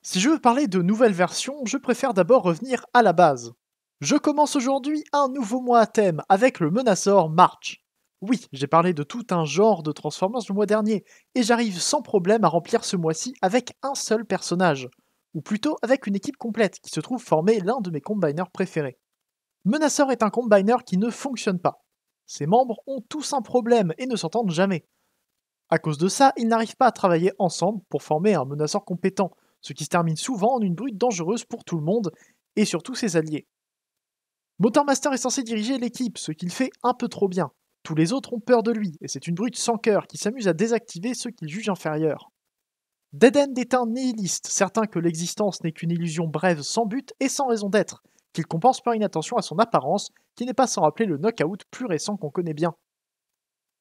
Si je veux parler de nouvelles versions, je préfère d'abord revenir à la base. Je commence aujourd'hui un nouveau mois à thème avec le Menacor March. Oui, j'ai parlé de tout un genre de Transformers le mois dernier, et j'arrive sans problème à remplir ce mois-ci avec un seul personnage, ou plutôt avec une équipe complète qui se trouve former l'un de mes combiners préférés. Menacor est un combiner qui ne fonctionne pas. Ses membres ont tous un problème et ne s'entendent jamais. À cause de ça, ils n'arrivent pas à travailler ensemble pour former un menaceur compétent, ce qui se termine souvent en une brute dangereuse pour tout le monde, et surtout ses alliés. Motormaster est censé diriger l'équipe, ce qu'il fait un peu trop bien. Tous les autres ont peur de lui, et c'est une brute sans cœur qui s'amuse à désactiver ceux qu'il juge inférieurs. Dead End est un nihiliste, certain que l'existence n'est qu'une illusion brève sans but et sans raison d'être, qu'il compense par une attention à son apparence, qui n'est pas sans rappeler le knockout plus récent qu'on connaît bien.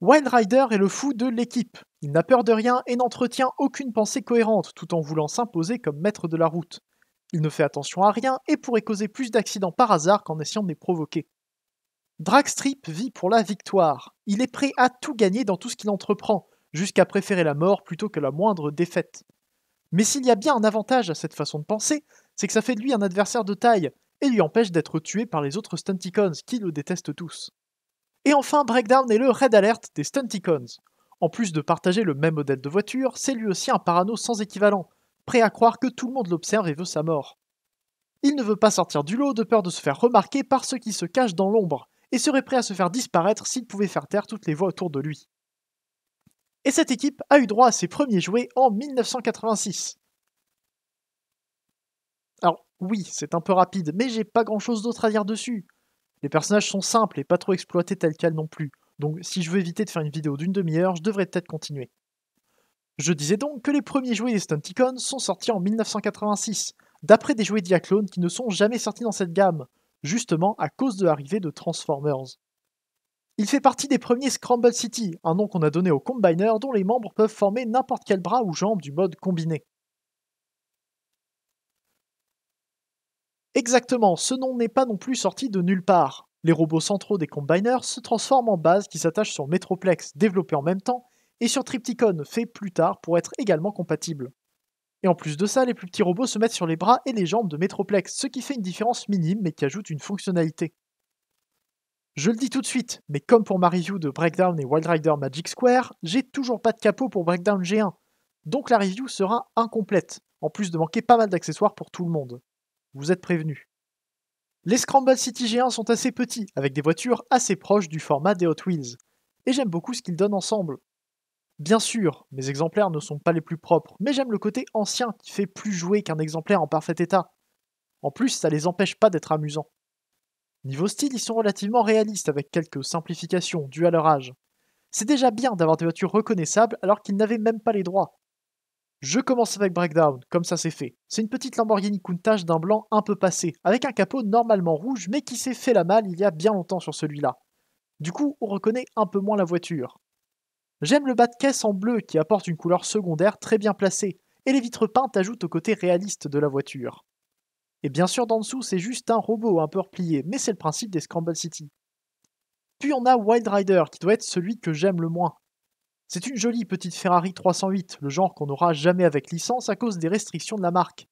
Wild Rider est le fou de l'équipe. Il n'a peur de rien et n'entretient aucune pensée cohérente tout en voulant s'imposer comme maître de la route. Il ne fait attention à rien et pourrait causer plus d'accidents par hasard qu'en essayant de les provoquer. Dragstrip vit pour la victoire. Il est prêt à tout gagner dans tout ce qu'il entreprend, jusqu'à préférer la mort plutôt que la moindre défaite. Mais s'il y a bien un avantage à cette façon de penser, c'est que ça fait de lui un adversaire de taille et lui empêche d'être tué par les autres Stunticons qui le détestent tous. Et enfin, Breakdown est le Red Alert des Stunticons. En plus de partager le même modèle de voiture, c'est lui aussi un parano sans équivalent, prêt à croire que tout le monde l'observe et veut sa mort. Il ne veut pas sortir du lot de peur de se faire remarquer par ceux qui se cachent dans l'ombre, et serait prêt à se faire disparaître s'il pouvait faire taire toutes les voix autour de lui. Et cette équipe a eu droit à ses premiers jouets en 1986. Alors oui, c'est un peu rapide, mais j'ai pas grand chose d'autre à dire dessus. Les personnages sont simples et pas trop exploités tels quels non plus, donc si je veux éviter de faire une vidéo d'une demi-heure, je devrais peut-être continuer. Je disais donc que les premiers jouets des Stunticons sont sortis en 1986, d'après des jouets Diaclone qui ne sont jamais sortis dans cette gamme, justement à cause de l'arrivée de Transformers. Il fait partie des premiers Scramble City, un nom qu'on a donné aux Combiners dont les membres peuvent former n'importe quel bras ou jambe du mode combiné. Exactement, ce nom n'est pas non plus sorti de nulle part. Les robots centraux des Combiners se transforment en base qui s'attache sur Metroplex, développé en même temps, et sur Triptychon, fait plus tard pour être également compatible. Et en plus de ça, les plus petits robots se mettent sur les bras et les jambes de Metroplex, ce qui fait une différence minime mais qui ajoute une fonctionnalité. Je le dis tout de suite, mais comme pour ma review de Breakdown et Wild Rider Magic Square, j'ai toujours pas de capot pour Breakdown G1, donc la review sera incomplète, en plus de manquer pas mal d'accessoires pour tout le monde. Vous êtes prévenus. Les Scramble City G1 sont assez petits, avec des voitures assez proches du format des Hot Wheels, et j'aime beaucoup ce qu'ils donnent ensemble. Bien sûr, mes exemplaires ne sont pas les plus propres, mais j'aime le côté ancien qui fait plus jouer qu'un exemplaire en parfait état. En plus, ça les empêche pas d'être amusants. Niveau style, ils sont relativement réalistes avec quelques simplifications dues à leur âge. C'est déjà bien d'avoir des voitures reconnaissables alors qu'ils n'avaient même pas les droits. Je commence avec Breakdown, comme ça c'est fait. C'est une petite Lamborghini Countach d'un blanc un peu passé, avec un capot normalement rouge mais qui s'est fait la malle il y a bien longtemps sur celui-là. Du coup, on reconnaît un peu moins la voiture. J'aime le bas de caisse en bleu qui apporte une couleur secondaire très bien placée, et les vitres peintes ajoutent au côté réaliste de la voiture. Et bien sûr, d'en dessous, c'est juste un robot un peu replié, mais c'est le principe des Scramble City. Puis on a Wild Rider, qui doit être celui que j'aime le moins. C'est une jolie petite Ferrari 308, le genre qu'on n'aura jamais avec licence à cause des restrictions de la marque.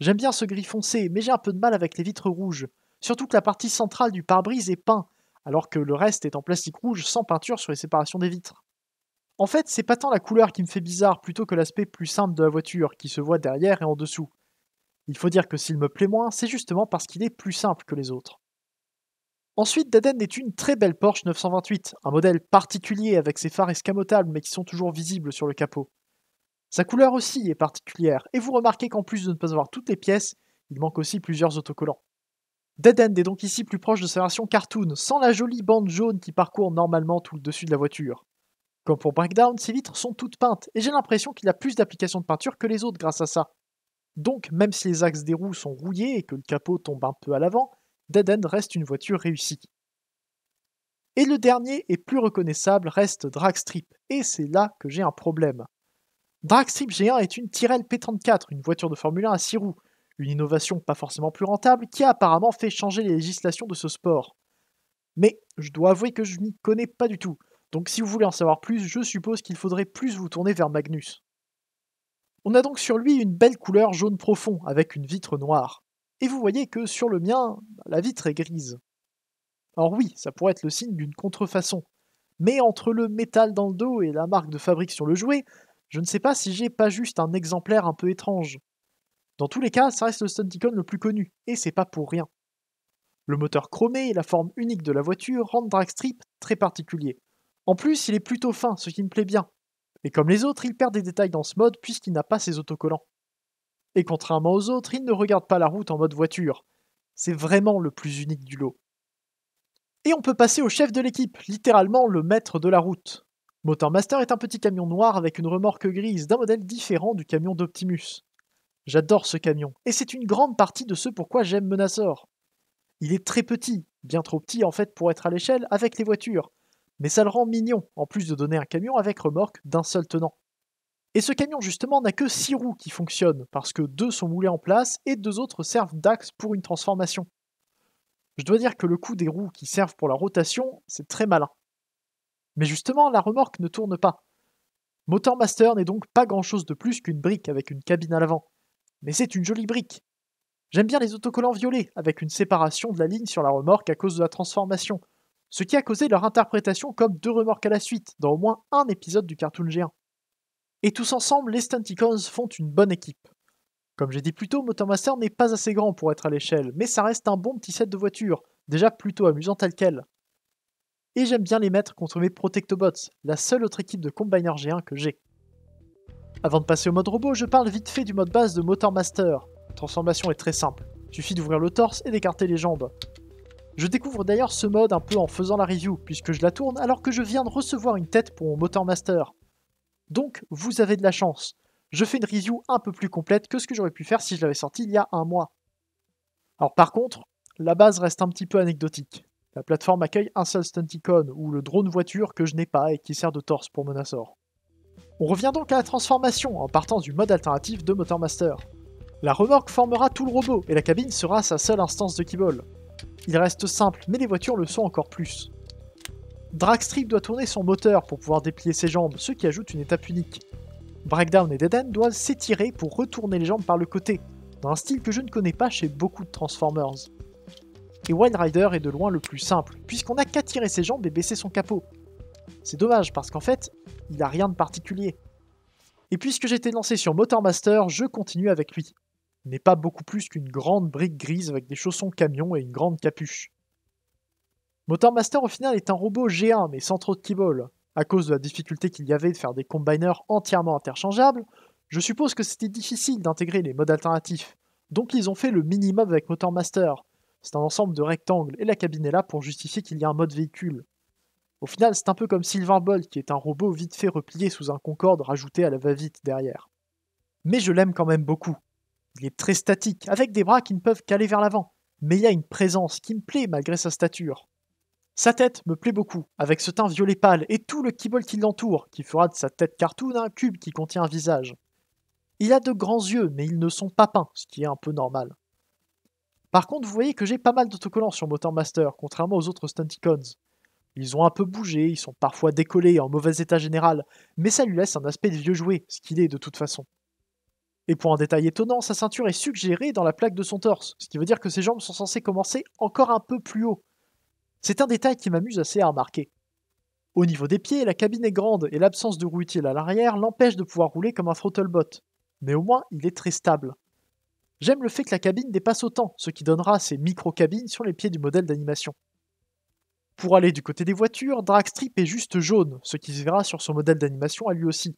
J'aime bien ce gris foncé, mais j'ai un peu de mal avec les vitres rouges, surtout que la partie centrale du pare-brise est peint, alors que le reste est en plastique rouge sans peinture sur les séparations des vitres. En fait, c'est pas tant la couleur qui me fait bizarre plutôt que l'aspect plus simple de la voiture qui se voit derrière et en dessous. Il faut dire que s'il me plaît moins, c'est justement parce qu'il est plus simple que les autres. Ensuite, Daden est une très belle Porsche 928, un modèle particulier avec ses phares escamotables mais qui sont toujours visibles sur le capot. Sa couleur aussi est particulière, et vous remarquez qu'en plus de ne pas avoir toutes les pièces, il manque aussi plusieurs autocollants. Dead End est donc ici plus proche de sa version cartoon, sans la jolie bande jaune qui parcourt normalement tout le dessus de la voiture. Comme pour Breakdown, ses vitres sont toutes peintes, et j'ai l'impression qu'il a plus d'applications de peinture que les autres grâce à ça. Donc, même si les axes des roues sont rouillés et que le capot tombe un peu à l'avant, Dead End reste une voiture réussie. Et le dernier et plus reconnaissable reste Dragstrip, et c'est là que j'ai un problème. Dragstrip G1 est une Tyrrell P34, une voiture de Formule 1 à 6 roues, une innovation pas forcément plus rentable qui a apparemment fait changer les législations de ce sport. Mais je dois avouer que je n'y connais pas du tout, donc si vous voulez en savoir plus, je suppose qu'il faudrait plus vous tourner vers Magnus. On a donc sur lui une belle couleur jaune profond avec une vitre noire. Et vous voyez que sur le mien, la vitre est grise. Alors oui, ça pourrait être le signe d'une contrefaçon. Mais entre le métal dans le dos et la marque de fabrique sur le jouet, je ne sais pas si j'ai pas juste un exemplaire un peu étrange. Dans tous les cas, ça reste le Stunticon le plus connu, et c'est pas pour rien. Le moteur chromé et la forme unique de la voiture rendent Dragstrip très particulier. En plus, il est plutôt fin, ce qui me plaît bien. Et comme les autres, il perd des détails dans ce mode puisqu'il n'a pas ses autocollants. Et contrairement aux autres, il ne regarde pas la route en mode voiture. C'est vraiment le plus unique du lot. Et on peut passer au chef de l'équipe, littéralement le maître de la route. Motormaster est un petit camion noir avec une remorque grise d'un modèle différent du camion d'Optimus. J'adore ce camion, et c'est une grande partie de ce pourquoi j'aime Menasor. Il est très petit, bien trop petit en fait pour être à l'échelle avec les voitures, mais ça le rend mignon, en plus de donner un camion avec remorque d'un seul tenant. Et ce camion justement n'a que 6 roues qui fonctionnent, parce que 2 sont moulées en place et 2 autres servent d'axe pour une transformation. Je dois dire que le coup des roues qui servent pour la rotation, c'est très malin. Mais justement, la remorque ne tourne pas. Motormaster n'est donc pas grand chose de plus qu'une brique avec une cabine à l'avant. Mais c'est une jolie brique. J'aime bien les autocollants violets, avec une séparation de la ligne sur la remorque à cause de la transformation, ce qui a causé leur interprétation comme 2 remorques à la suite, dans au moins un épisode du cartoon G1. Et tous ensemble, les Stunticons font une bonne équipe. Comme j'ai dit plus tôt, Motormaster n'est pas assez grand pour être à l'échelle, mais ça reste un bon petit set de voitures, déjà plutôt amusant tel quel. Et j'aime bien les mettre contre mes Protectobots, la seule autre équipe de Combiner G1 que j'ai. Avant de passer au mode robot, je parle vite fait du mode base de Motormaster. La transformation est très simple, suffit d'ouvrir le torse et d'écarter les jambes. Je découvre d'ailleurs ce mode un peu en faisant la review, puisque je la tourne alors que je viens de recevoir une tête pour mon Motormaster. Donc, vous avez de la chance. Je fais une review un peu plus complète que ce que j'aurais pu faire si je l'avais sorti il y a un mois. Alors par contre, la base reste un petit peu anecdotique. La plateforme accueille un seul Stunticon, ou le drone voiture que je n'ai pas et qui sert de torse pour Menasor. On revient donc à la transformation en partant du mode alternatif de Motormaster. La remorque formera tout le robot et la cabine sera sa seule instance de Kibble. Il reste simple, mais les voitures le sont encore plus. Dragstrip doit tourner son moteur pour pouvoir déplier ses jambes, ce qui ajoute une étape unique. Breakdown et Dead End doivent s'étirer pour retourner les jambes par le côté, dans un style que je ne connais pas chez beaucoup de Transformers. Et Wild Rider est de loin le plus simple, puisqu'on n'a qu'à tirer ses jambes et baisser son capot. C'est dommage parce qu'en fait, il n'a rien de particulier. Et puisque j'étais lancé sur Motormaster, je continue avec lui. Il n'est pas beaucoup plus qu'une grande brique grise avec des chaussons camion et une grande capuche. Motormaster au final est un robot G1 mais sans trop de keyballs. À cause de la difficulté qu'il y avait de faire des combiners entièrement interchangeables, je suppose que c'était difficile d'intégrer les modes alternatifs, donc ils ont fait le minimum avec Motormaster. C'est un ensemble de rectangles et la cabine est là pour justifier qu'il y a un mode véhicule. Au final, c'est un peu comme Silverbolt qui est un robot vite fait replié sous un Concorde rajouté à la va-vite derrière. Mais je l'aime quand même beaucoup. Il est très statique, avec des bras qui ne peuvent qu'aller vers l'avant, mais il y a une présence qui me plaît malgré sa stature. Sa tête me plaît beaucoup, avec ce teint violet pâle et tout le kibble qui l'entoure, qui fera de sa tête cartoon un cube qui contient un visage. Il a de grands yeux, mais ils ne sont pas peints, ce qui est un peu normal. Par contre, vous voyez que j'ai pas mal d'autocollants sur Motormaster, contrairement aux autres Stunticons. Ils ont un peu bougé, ils sont parfois décollés et en mauvais état général, mais ça lui laisse un aspect de vieux jouet, ce qu'il est de toute façon. Et pour un détail étonnant, sa ceinture est suggérée dans la plaque de son torse, ce qui veut dire que ses jambes sont censées commencer encore un peu plus haut. C'est un détail qui m'amuse assez à remarquer. Au niveau des pieds, la cabine est grande et l'absence de roue utile à l'arrière l'empêche de pouvoir rouler comme un throttlebot. Mais au moins, il est très stable. J'aime le fait que la cabine dépasse autant, ce qui donnera ces micro-cabines sur les pieds du modèle d'animation. Pour aller du côté des voitures, Dragstrip est juste jaune, ce qui se verra sur son modèle d'animation à lui aussi.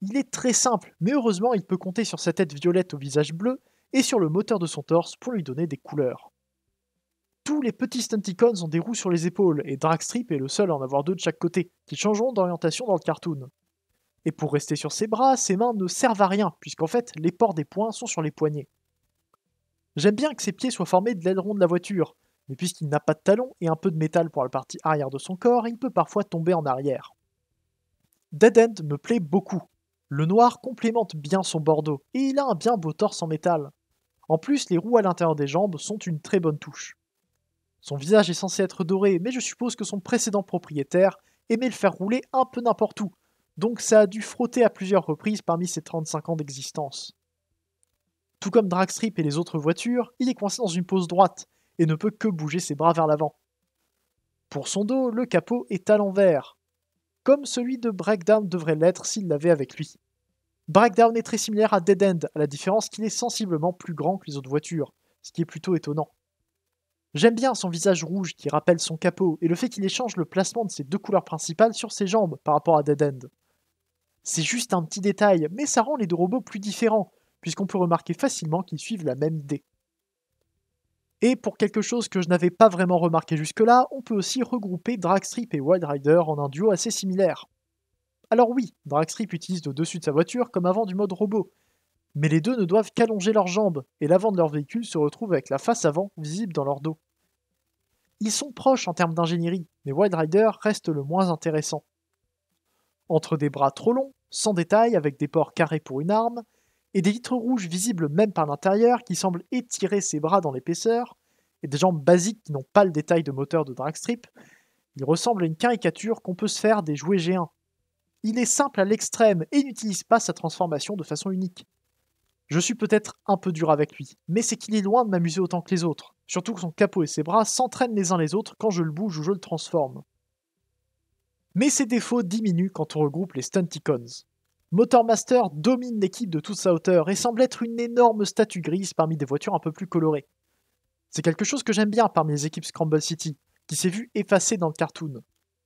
Il est très simple, mais heureusement il peut compter sur sa tête violette au visage bleu et sur le moteur de son torse pour lui donner des couleurs. Tous les petits Stunticons ont des roues sur les épaules, et Dragstrip est le seul à en avoir deux de chaque côté, qui changeront d'orientation dans le cartoon. Et pour rester sur ses bras, ses mains ne servent à rien, puisqu'en fait les ports des poings sont sur les poignets. J'aime bien que ses pieds soient formés de l'aileron de la voiture, mais puisqu'il n'a pas de talons et un peu de métal pour la partie arrière de son corps, il peut parfois tomber en arrière. Dead End me plaît beaucoup. Le noir complémente bien son bordeaux, et il a un bien beau torse en métal. En plus, les roues à l'intérieur des jambes sont une très bonne touche. Son visage est censé être doré, mais je suppose que son précédent propriétaire aimait le faire rouler un peu n'importe où, donc ça a dû frotter à plusieurs reprises parmi ses 35 ans d'existence. Tout comme Dragstrip et les autres voitures, il est coincé dans une pose droite et ne peut que bouger ses bras vers l'avant. Pour son dos, le capot est à l'envers, comme celui de Breakdown devrait l'être s'il l'avait avec lui. Breakdown est très similaire à Dead End, à la différence qu'il est sensiblement plus grand que les autres voitures, ce qui est plutôt étonnant. J'aime bien son visage rouge qui rappelle son capot et le fait qu'il échange le placement de ses deux couleurs principales sur ses jambes par rapport à Dead End. C'est juste un petit détail, mais ça rend les deux robots plus différents, puisqu'on peut remarquer facilement qu'ils suivent la même idée. Et pour quelque chose que je n'avais pas vraiment remarqué jusque-là, on peut aussi regrouper Dragstrip et Wild Rider en un duo assez similaire. Alors oui, Dragstrip utilise le dessus de sa voiture comme avant du mode robot, mais les deux ne doivent qu'allonger leurs jambes, et l'avant de leur véhicule se retrouve avec la face avant visible dans leur dos. Ils sont proches en termes d'ingénierie, mais Wild Rider reste le moins intéressant. Entre des bras trop longs, sans détail, avec des ports carrés pour une arme, et des vitres rouges visibles même par l'intérieur qui semblent étirer ses bras dans l'épaisseur, et des jambes basiques qui n'ont pas le détail de moteur de Dragstrip, il ressemble à une caricature qu'on peut se faire des jouets G1. Il est simple à l'extrême et n'utilise pas sa transformation de façon unique. Je suis peut-être un peu dur avec lui, mais c'est qu'il est loin de m'amuser autant que les autres, surtout que son capot et ses bras s'entraînent les uns les autres quand je le bouge ou je le transforme. Mais ses défauts diminuent quand on regroupe les Stunticons. Motormaster domine l'équipe de toute sa hauteur et semble être une énorme statue grise parmi des voitures un peu plus colorées. C'est quelque chose que j'aime bien parmi les équipes Scramble City, qui s'est vu effacée dans le cartoon.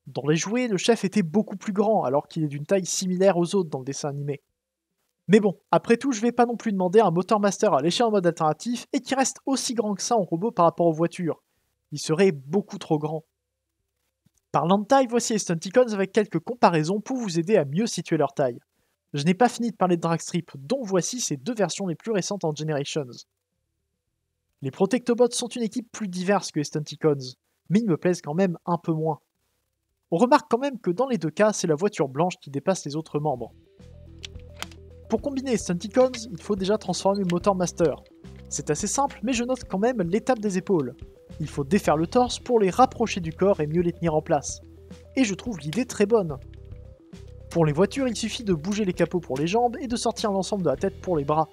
Dans les jouets, le chef était beaucoup plus grand, alors qu'il est d'une taille similaire aux autres dans le dessin animé. Mais bon, après tout, je vais pas non plus demander à un Motormaster à lécher en mode alternatif et qui reste aussi grand que ça en robot par rapport aux voitures. Il serait beaucoup trop grand. Parlant de taille, voici les Stunticons avec quelques comparaisons pour vous aider à mieux situer leur taille. Je n'ai pas fini de parler de Dragstrip, dont voici ces deux versions les plus récentes en Generations. Les Protectobots sont une équipe plus diverse que les Stunticons, mais ils me plaisent quand même un peu moins. On remarque quand même que dans les deux cas, c'est la voiture blanche qui dépasse les autres membres. Pour combiner les Stunticons, il faut déjà transformer le Motormaster. C'est assez simple, mais je note quand même l'étape des épaules. Il faut défaire le torse pour les rapprocher du corps et mieux les tenir en place. Et je trouve l'idée très bonne. Pour les voitures, il suffit de bouger les capots pour les jambes et de sortir l'ensemble de la tête pour les bras.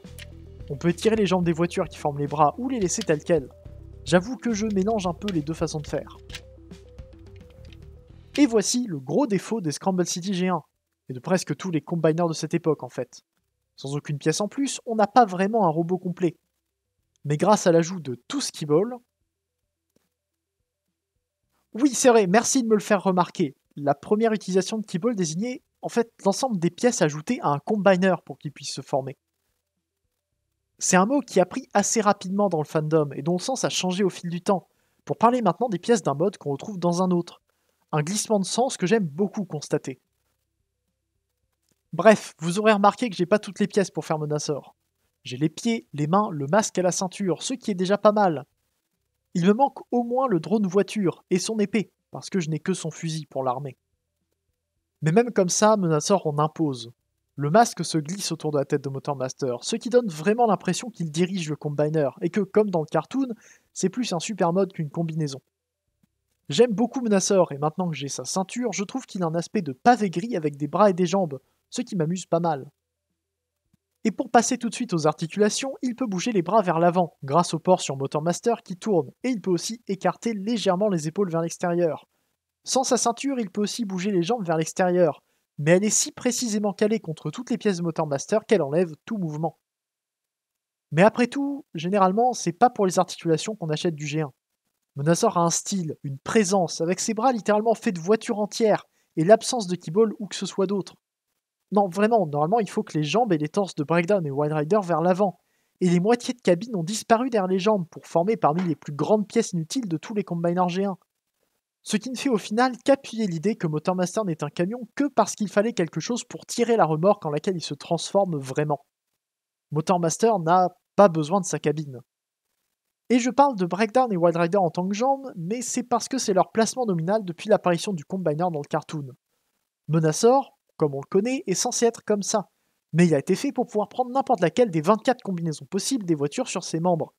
On peut étirer les jambes des voitures qui forment les bras ou les laisser telles quelles. J'avoue que je mélange un peu les deux façons de faire. Et voici le gros défaut des Scramble City G1, et de presque tous les combiners de cette époque en fait. Sans aucune pièce en plus, on n'a pas vraiment un robot complet. Mais grâce à l'ajout de tout Skiball... Oui, c'est vrai, merci de me le faire remarquer. La première utilisation de Skiball désignait en fait l'ensemble des pièces ajoutées à un combiner pour qu'il puisse se former. C'est un mot qui a pris assez rapidement dans le fandom et dont le sens a changé au fil du temps, pour parler maintenant des pièces d'un mode qu'on retrouve dans un autre. Un glissement de sens que j'aime beaucoup constater. Bref, vous aurez remarqué que j'ai pas toutes les pièces pour faire Menasor. J'ai les pieds, les mains, le masque et la ceinture, ce qui est déjà pas mal. Il me manque au moins le drone voiture et son épée, parce que je n'ai que son fusil pour l'armée. Mais même comme ça, Menasor en impose. Le masque se glisse autour de la tête de Motormaster, ce qui donne vraiment l'impression qu'il dirige le combiner, et que, comme dans le cartoon, c'est plus un super mode qu'une combinaison. J'aime beaucoup Menasor, et maintenant que j'ai sa ceinture, je trouve qu'il a un aspect de pavé gris avec des bras et des jambes, ce qui m'amuse pas mal. Et pour passer tout de suite aux articulations, il peut bouger les bras vers l'avant, grâce au port sur Motormaster qui tourne, et il peut aussi écarter légèrement les épaules vers l'extérieur. Sans sa ceinture, il peut aussi bouger les jambes vers l'extérieur, mais elle est si précisément calée contre toutes les pièces de Motormaster qu'elle enlève tout mouvement. Mais après tout, généralement, c'est pas pour les articulations qu'on achète du G1. Menasor a un style, une présence, avec ses bras littéralement faits de voiture entière, et l'absence de keyboard ou que ce soit d'autre. Non, vraiment, normalement, il faut que les jambes et les torses de Breakdown et Wild Rider vers l'avant, et les moitiés de cabine ont disparu derrière les jambes pour former parmi les plus grandes pièces inutiles de tous les combiners G1. Ce qui ne fait au final qu'appuyer l'idée que Motormaster n'est un camion que parce qu'il fallait quelque chose pour tirer la remorque en laquelle il se transforme vraiment. Motormaster n'a pas besoin de sa cabine. Et je parle de Breakdown et Wild Rider en tant que jambes, mais c'est parce que c'est leur placement nominal depuis l'apparition du combiner dans le cartoon. Menasor, comme on le connaît, est censé être comme ça, mais il a été fait pour pouvoir prendre n'importe laquelle des 24 combinaisons possibles des voitures sur ses membres,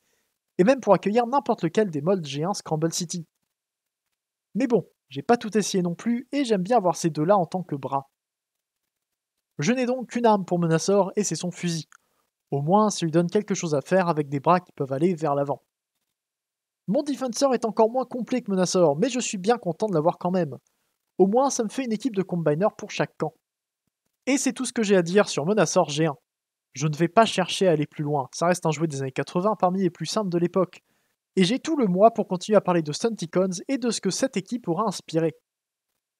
et même pour accueillir n'importe lequel des modes G1 Scramble City. Mais bon, j'ai pas tout essayé non plus, et j'aime bien avoir ces deux-là en tant que bras. Je n'ai donc qu'une arme pour Menasor et c'est son fusil. Au moins, ça lui donne quelque chose à faire avec des bras qui peuvent aller vers l'avant. Mon Defensor est encore moins complet que Menasor, mais je suis bien content de l'avoir quand même. Au moins, ça me fait une équipe de combiner pour chaque camp. Et c'est tout ce que j'ai à dire sur Menasor G1. Je ne vais pas chercher à aller plus loin, ça reste un jouet des années 80 parmi les plus simples de l'époque. Et j'ai tout le mois pour continuer à parler de Stunticons et de ce que cette équipe aura inspiré.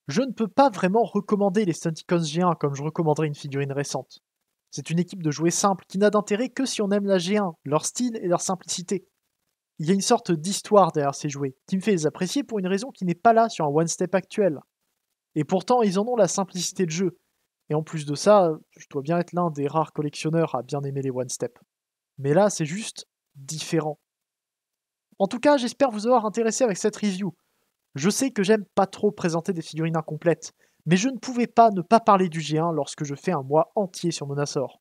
Je ne peux pas vraiment recommander les Stunticons G1 comme je recommanderais une figurine récente. C'est une équipe de jouets simples qui n'a d'intérêt que si on aime la G1, leur style et leur simplicité. Il y a une sorte d'histoire derrière ces jouets, qui me fait les apprécier pour une raison qui n'est pas là sur un one-step actuel. Et pourtant, ils en ont la simplicité de jeu. Et en plus de ça, je dois bien être l'un des rares collectionneurs à bien aimer les one-step. Mais là, c'est juste différent. En tout cas, j'espère vous avoir intéressé avec cette review. Je sais que j'aime pas trop présenter des figurines incomplètes, mais je ne pouvais pas ne pas parler du G1 lorsque je fais un mois entier sur Monasor.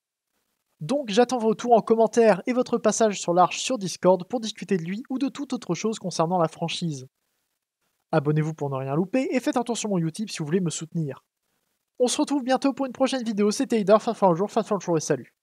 Donc j'attends vos retours en commentaire et votre passage sur l'Arche sur Discord pour discuter de lui ou de toute autre chose concernant la franchise. Abonnez-vous pour ne rien louper et faites un tour sur mon YouTube si vous voulez me soutenir. On se retrouve bientôt pour une prochaine vidéo, c'était Ida, fin de jour et salut.